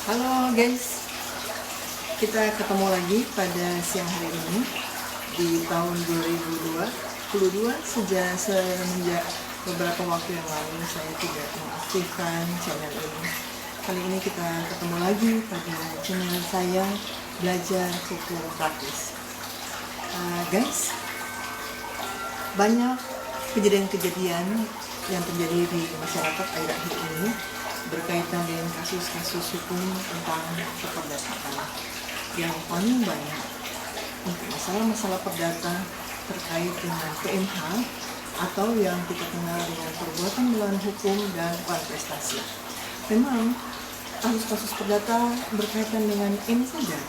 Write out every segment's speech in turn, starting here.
Halo guys, kita ketemu lagi pada siang hari ini di tahun 2022 semenjak beberapa waktu yang lalu saya tidak mengaktifkan channel ini. Kali ini kita ketemu lagi pada channel saya belajar hukum praktis. Guys, banyak kejadian-kejadian yang terjadi di masyarakat akhir-akhir ini berkaitan dengan kasus-kasus hukum tentang perdataan. Yang paling banyak untuk masalah-masalah perdata terkait dengan PMH atau yang kita kenal dengan perbuatan melawan hukum dan kontestasi. Memang kasus-kasus perdata berkaitan dengan ini saja,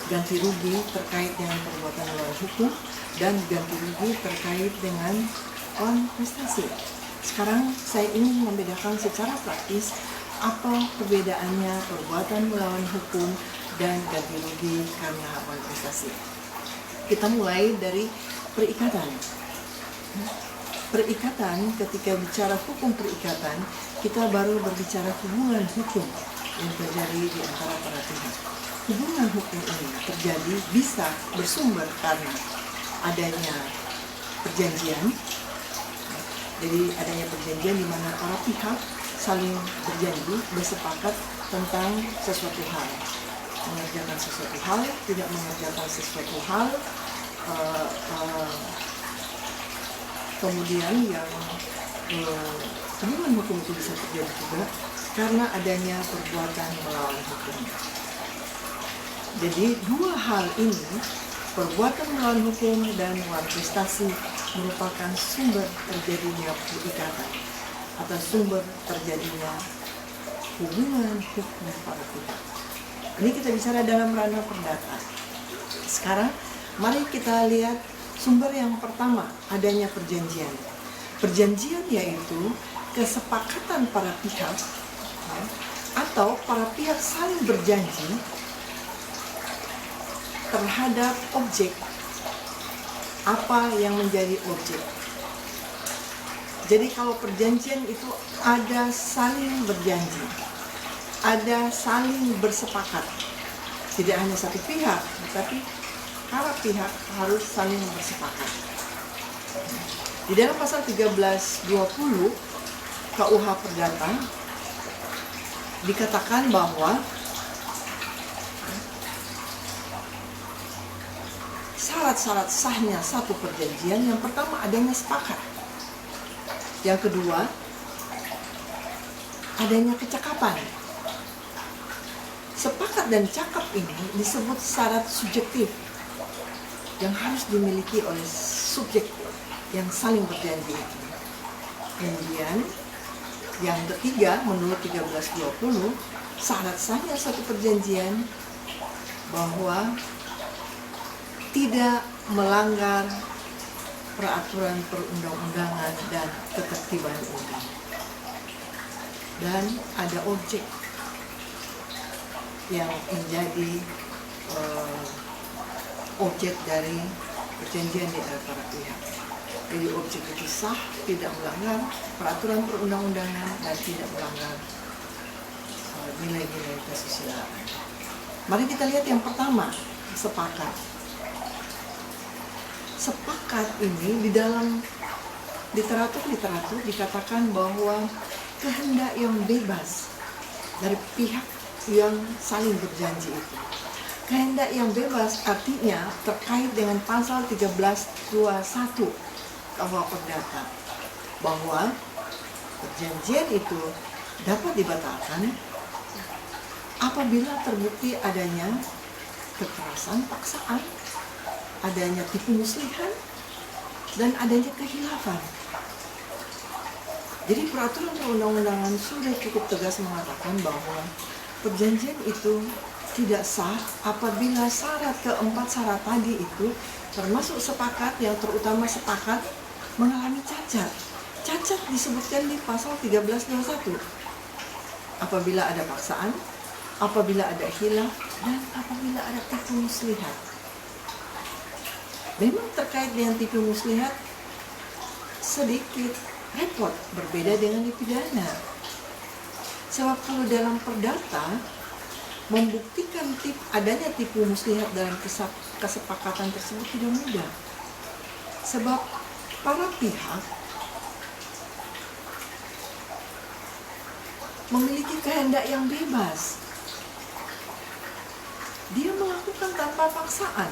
ganti rugi terkait dengan perbuatan melawan hukum dan ganti rugi terkait dengan kontestasi. Sekarang saya ingin membedakan secara praktis apa perbedaannya perbuatan melawan hukum dan ganti rugi karena kontestasi. Kita mulai dari perikatan. Perikatan, ketika bicara hukum perikatan, kita baru berbicara hubungan hukum yang terjadi di antara para pihak. Hubungan hukum ini terjadi bisa bersumber karena adanya perjanjian. Jadi adanya perjanjian di mana para pihak saling berjanji, bersepakat tentang sesuatu hal, mengerjakan sesuatu hal, tidak mengerjakan sesuatu hal. Kemudian yang hubungan hukum itu bisa terjadi juga karena adanya perbuatan melawan hukum. Jadi dua hal ini, perbuatan melawan hukum dan kontestasi, merupakan sumber terjadinya perikatan atau sumber terjadinya hubungan hukum para pihak. Ini kita bicara dalam ranah perdata. Sekarang mari kita lihat sumber yang pertama, adanya perjanjian. Perjanjian yaitu kesepakatan para pihak atau para pihak saling berjanji terhadap objek, apa yang menjadi objek. Jadi kalau perjanjian itu ada saling berjanji, ada saling bersepakat. Tidak hanya satu pihak, tetapi para pihak harus saling bersepakat. Di dalam pasal 1320 KUH Perdata dikatakan bahwa syarat-syarat sahnya satu perjanjian, yang pertama adanya sepakat. Yang kedua, adanya kecakapan. Sepakat dan cakap ini disebut syarat subjektif yang harus dimiliki oleh subjek yang saling berjanji. Kemudian, yang ketiga, menurut 1320, syarat sahnya satu perjanjian bahwa tidak melanggar peraturan perundang-undangan dan ketertiban umum. Dan ada objek yang menjadi objek dari perjanjian di antara para pihak. Jadi objek itu sah, tidak melanggar peraturan perundang-undangan dan tidak melanggar nilai-nilai kesusilaan. Mari kita lihat yang pertama, sepakat. Sepakat ini di dalam literatur dikatakan bahwa kehendak yang bebas dari pihak yang saling berjanji itu. Kehendak yang bebas artinya terkait dengan pasal 1321 KUH Perdata, bahwa perjanjian itu dapat dibatalkan apabila terbukti adanya kekerasan paksaan, adanya tipu muslihan, dan adanya kehilafan. Jadi peraturan perundang-undangan sudah cukup tegas mengatakan bahwa perjanjian itu tidak sah apabila syarat keempat syarat tadi itu, termasuk sepakat, yang terutama sepakat, mengalami cacat. Cacat disebutkan di pasal 1321. Apabila ada paksaan, apabila ada khilaf, dan apabila ada tipu muslihat. Memang terkait dengan tipu muslihat sedikit repot, berbeda dengan di pidana. Sebab kalau dalam perdata membuktikan adanya tipu muslihat dalam kesepakatan tersebut tidak mudah. Sebab para pihak memiliki kehendak yang bebas. Dia melakukan tanpa paksaan.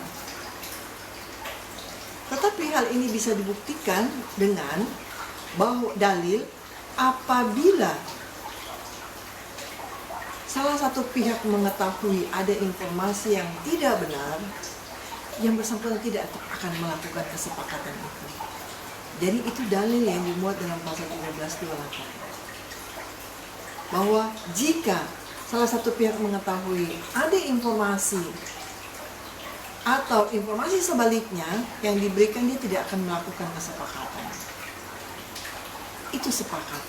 Tetapi hal ini bisa dibuktikan dengan bahwa dalil apabila salah satu pihak mengetahui ada informasi yang tidak benar, yang bersangkutan tidak akan melakukan kesepakatan itu. Jadi itu dalil yang dimuat dalam pasal 1328. Bahwa jika salah satu pihak mengetahui ada informasi atau informasi sebaliknya yang diberikan, dia tidak akan melakukan kesepakatan. Itu sepakat.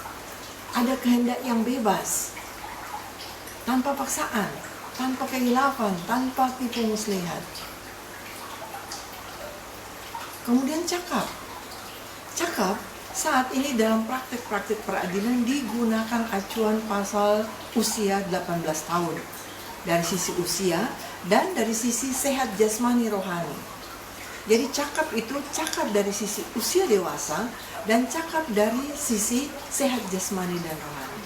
Ada kehendak yang bebas, tanpa paksaan, tanpa kehilafan, tanpa tipu muslihat. Kemudian cakap saat ini dalam praktik-praktik peradilan digunakan acuan pasal usia 18 tahun dari sisi usia dan dari sisi sehat jasmani rohani. Jadi cakap itu cakap dari sisi usia dewasa dan cakap dari sisi sehat jasmani dan rohani.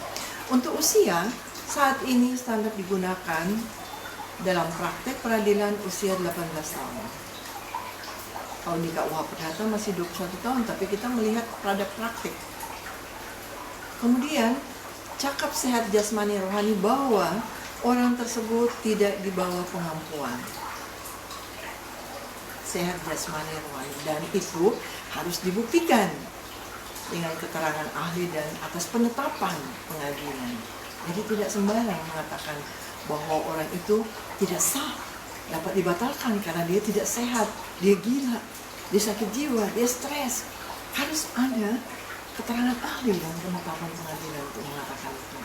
Untuk usia, saat ini standar digunakan dalam praktek peradilan usia 18 tahun. Kalau di KUH Perdata masih 21 tahun, tapi kita melihat pada praktik. Kemudian, cakap sehat jasmani rohani bahwa orang tersebut tidak di bawah pengampuan. Sehat jasmani rohani, dan itu harus dibuktikan dengan keterangan ahli dan atas penetapan pengadilan. Jadi tidak sembarang mengatakan bahwa orang itu tidak sah, dapat dibatalkan karena dia tidak sehat, dia gila, dia sakit jiwa, dia stres. Harus ada keterangan ahli dan penetapan pengadilan untuk mengatakan itu.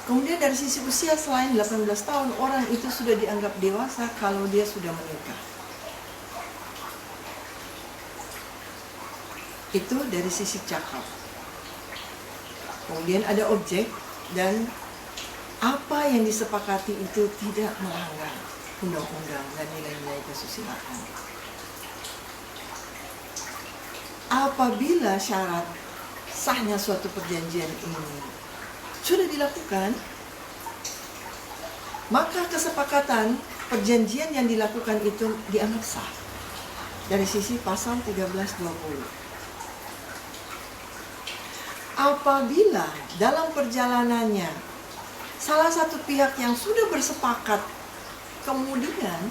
Kemudian dari sisi usia, selain 18 tahun, orang itu sudah dianggap dewasa kalau dia sudah menikah. Itu dari sisi cakap. Kemudian ada objek, dan apa yang disepakati itu tidak melanggar undang-undang dan nilai-nilai kesusilaan. Apabila syarat sahnya suatu perjanjian ini sudah dilakukan, maka kesepakatan perjanjian yang dilakukan itu dianggap sah dari sisi pasal 1320. Apabila dalam perjalanannya salah satu pihak yang sudah bersepakat kemudian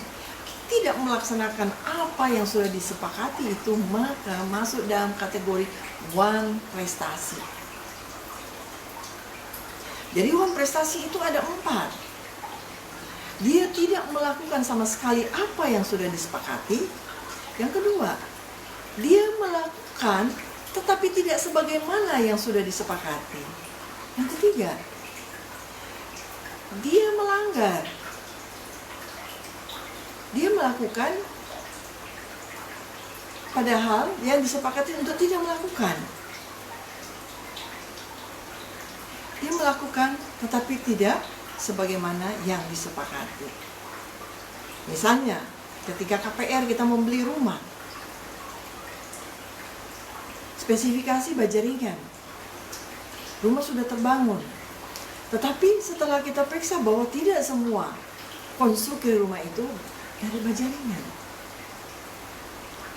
tidak melaksanakan apa yang sudah disepakati itu, maka masuk dalam kategori wan prestasi. Jadi wan prestasi itu ada 4. Dia tidak melakukan sama sekali apa yang sudah disepakati. Yang kedua, dia melakukan tetapi tidak sebagaimana yang sudah disepakati. Yang ketiga, dia melanggar. Dia melakukan padahal yang disepakati untuk tidak melakukan. Dia melakukan tetapi tidak sebagaimana yang disepakati. Misalnya, ketika KPR kita membeli rumah, spesifikasi baja ringan, rumah sudah terbangun, tetapi setelah kita periksa bahwa tidak semua konstruksi rumah itu dari baja ringan,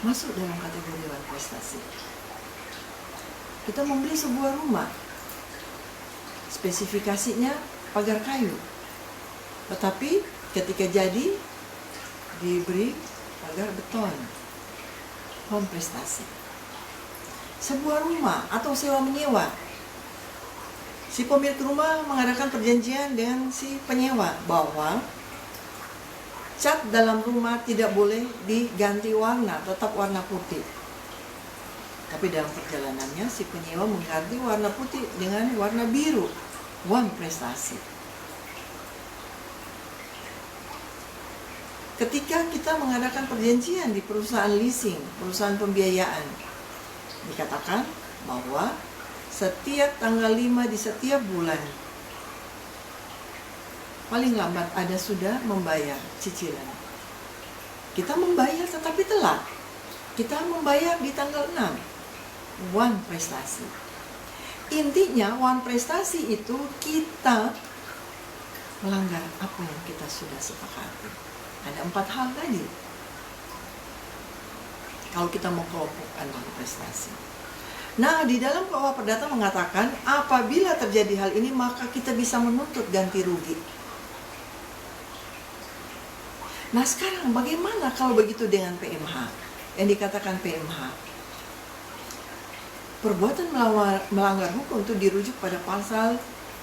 masuk dalam kategori wan prestasi. Kita membeli sebuah rumah, spesifikasinya pagar kayu, tetapi ketika jadi diberi pagar beton, wan prestasi. Sebuah rumah atau sewa menyewa, si pemilik rumah mengadakan perjanjian dengan si penyewa bahwa cat dalam rumah tidak boleh diganti warna, tetap warna putih. Tapi dalam perjalanannya si penyewa mengganti warna putih dengan warna biru, wan prestasi. Ketika kita mengadakan perjanjian di perusahaan leasing, perusahaan pembiayaan, dikatakan bahwa setiap tanggal 5 di setiap bulan paling lambat Anda sudah membayar cicilan. Kita membayar tetapi telat. Kita membayar di tanggal 6. One prestasi. Intinya one prestasi itu kita melanggar apa yang kita sudah sepakati. Ada 4 hal tadi. Kalau kita mau kelompokkan one prestasi. Nah, di dalam KUA Perdata mengatakan apabila terjadi hal ini maka kita bisa menuntut ganti rugi. Nah, sekarang bagaimana kalau begitu dengan PMH? Yang dikatakan PMH, perbuatan melanggar hukum itu dirujuk pada pasal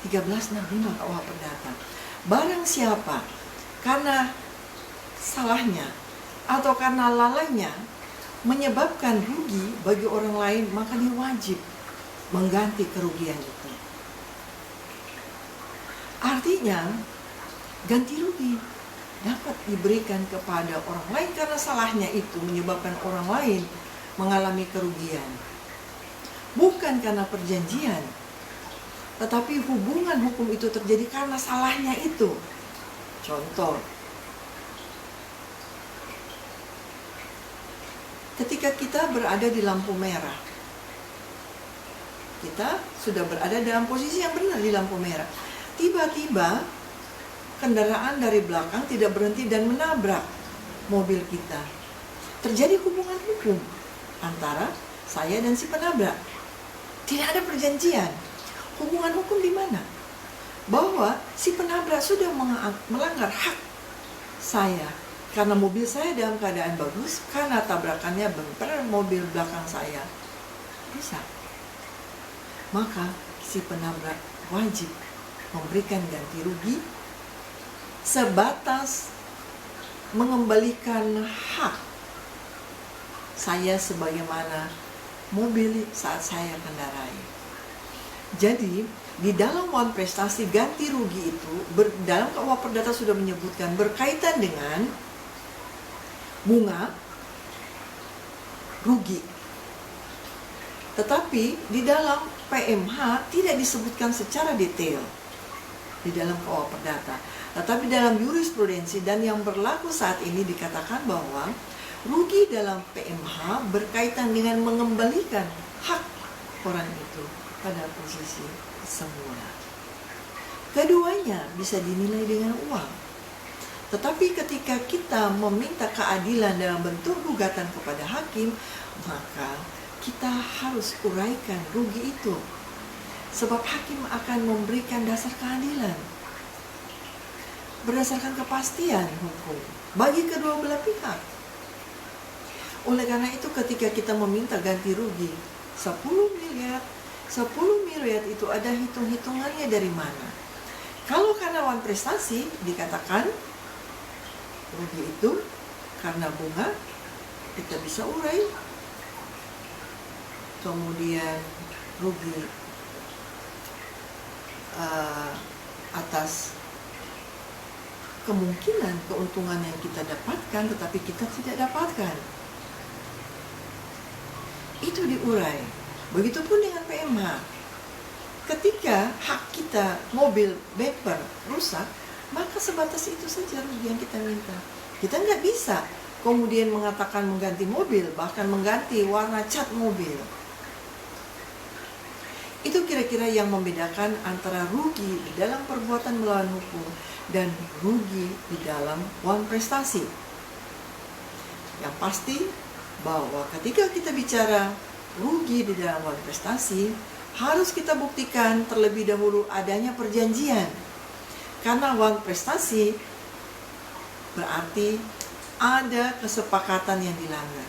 1365 KUH Perdata. Barang siapa karena salahnya atau karena lalainya menyebabkan rugi bagi orang lain, maka dia wajib mengganti kerugian itu. Artinya, ganti rugi dapat diberikan kepada orang lain karena salahnya itu menyebabkan orang lain mengalami kerugian. Bukan karena perjanjian, tetapi hubungan hukum itu terjadi karena salahnya itu. Contoh, ketika kita berada di lampu merah, kita sudah berada dalam posisi yang benar di lampu merah. Tiba-tiba kendaraan dari belakang tidak berhenti dan menabrak mobil kita. Terjadi hubungan hukum antara saya dan si penabrak. Tidak ada perjanjian. Hubungan hukum di mana? Bahwa si penabrak sudah melanggar hak saya. Karena mobil saya dalam keadaan bagus, karena tabrakannya bumper mobil belakang saya rusak. Maka si penabrak wajib memberikan ganti rugi sebatas mengembalikan hak saya sebagaimana mobil saat saya kendarai. Jadi di dalam one prestasi ganti rugi itu dalam KUH Perdata sudah menyebutkan berkaitan dengan bunga rugi. Tetapi di dalam PMH tidak disebutkan secara detail di dalam KUH Perdata. Tetapi dalam jurisprudensi dan yang berlaku saat ini dikatakan bahwa rugi dalam PMH berkaitan dengan mengembalikan hak orang itu pada posisi semula. Keduanya bisa dinilai dengan uang. Tetapi ketika kita meminta keadilan dalam bentuk gugatan kepada hakim, maka kita harus uraikan rugi itu. Sebab hakim akan memberikan dasar keadilan berdasarkan kepastian hukum bagi kedua belah pihak. Oleh karena itu ketika kita meminta ganti rugi 10 miliar, 10 miliar itu ada hitung-hitungannya dari mana. Kalau karena one prestasi dikatakan rugi itu karena bunga, kita bisa urai. Kemudian rugi atas kemungkinan keuntungan yang kita dapatkan tetapi kita tidak dapatkan, itu diurai. Begitupun dengan PMH. Ketika hak kita mobil bumper rusak, maka sebatas itu saja rugi yang kita minta. Kita nggak bisa kemudian mengatakan mengganti mobil, bahkan mengganti warna cat mobil. Itu kira-kira yang membedakan antara rugi di dalam perbuatan melawan hukum dan rugi di dalam one prestasi. Yang pasti bahwa ketika kita bicara rugi di dalam one prestasi, harus kita buktikan terlebih dahulu adanya perjanjian. Karena one prestasi berarti ada kesepakatan yang dilanggar.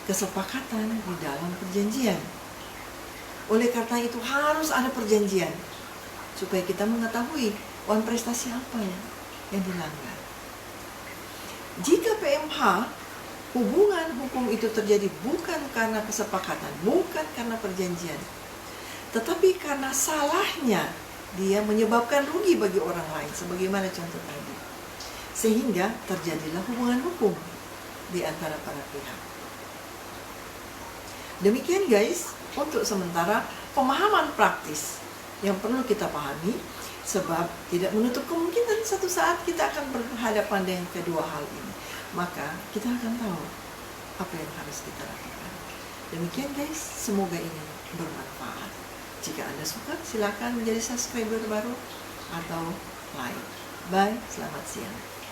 Kesepakatan di dalam perjanjian. Oleh karena itu harus ada perjanjian supaya kita mengetahui one prestasi apa yang dilanggar. Jika PMH, hubungan hukum itu terjadi bukan karena kesepakatan, bukan karena perjanjian, tetapi karena salahnya dia menyebabkan rugi bagi orang lain, sebagaimana contoh tadi. Sehingga terjadilah hubungan hukum di antara para pihak. Demikian guys, untuk sementara pemahaman praktis yang perlu kita pahami, sebab tidak menutup kemungkinan satu saat kita akan berhadapan dengan kedua hal ini. Maka kita akan tahu apa yang harus kita lakukan. Demikian guys, semoga ini bermanfaat. Jika Anda suka, silakan menjadi subscriber baru atau like. Bye, selamat siang.